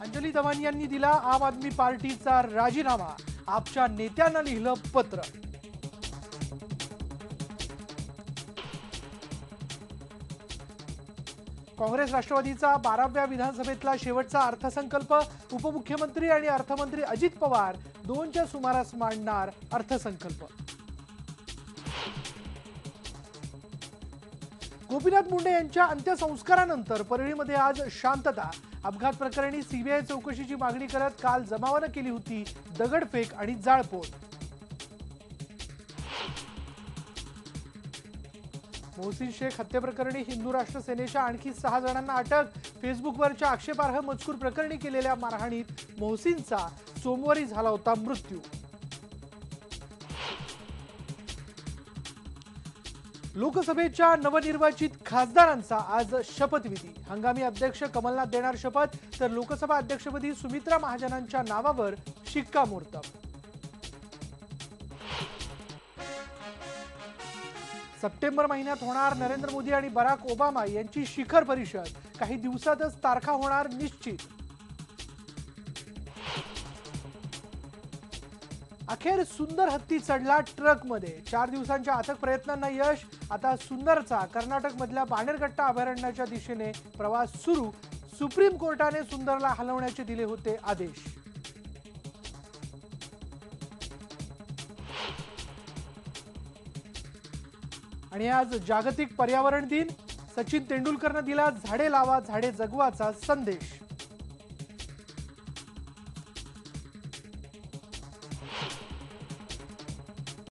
अंजली दवान यांनी दिला आम आदमी पार्टीचा राजीनामा, आपच्या नेत्यांना लिहिलं पत्र। काँग्रेस राष्ट्रवादीचा 12व्या विधानसभेतला शेवटचा अर्थसंकल्प, उपमुख्यमंत्री आणि अर्थमंत्री अजित पवार 2च्या सुमारास मांडणार अर्थसंकल्प। गोपीनाथ मुंडे यांच्या अंत्यसंस्कारानंतर परळीमध्ये आज शांतता। अपघात प्रकरणी सीबीआय चौकशीची मागणी करत काल जमावानं केली होती दगडफेक आणि जाळपोळ। मोहसिन शेख हत्येप्रकरणी हिंदू राष्ट्र सेनेच्या आणखी 6 जणांना अटक। फेसबुकवरच्या आक्षेपार्ह मजकूर प्रकरणी केलेल्या मारहाणीत मोहसिनचा सोमवारी झाला होता मृत्यू। लोकसभेच्या नवनिर्वाचित खासदारांचा आज शपथविधी। हंगामी अध्यक्ष कमलनाथ देणार शपथ, तर लोकसभा अध्यक्षपदी सुमित्रा महाजनांच्या नावावर शिक्कामोर्तब। सप्टेंबर महिन्यात होणार नरेंद्र मोदी आणि बराक ओबामा यांची शिखर परिषद, काही दिवसातच तारखा होणार निश्चित। अखेर सुंदर हत्ती चढला ट्रकमध्ये, 4 दिवसांच्या अथक प्रयत्नांना यश। आता सुंदरचा कर्नाटकमधल्या बाणेरघट्टा अभयारण्याच्या दिशेने प्रवास सुरू। सुप्रीम कोर्टाने सुंदरला हलवण्याचे दिले होते आदेश। आणि आज जागतिक पर्यावरण दिन, सचिन तेंडुलकरने दिला झाडे लावा झाडे जगवाचा संदेश।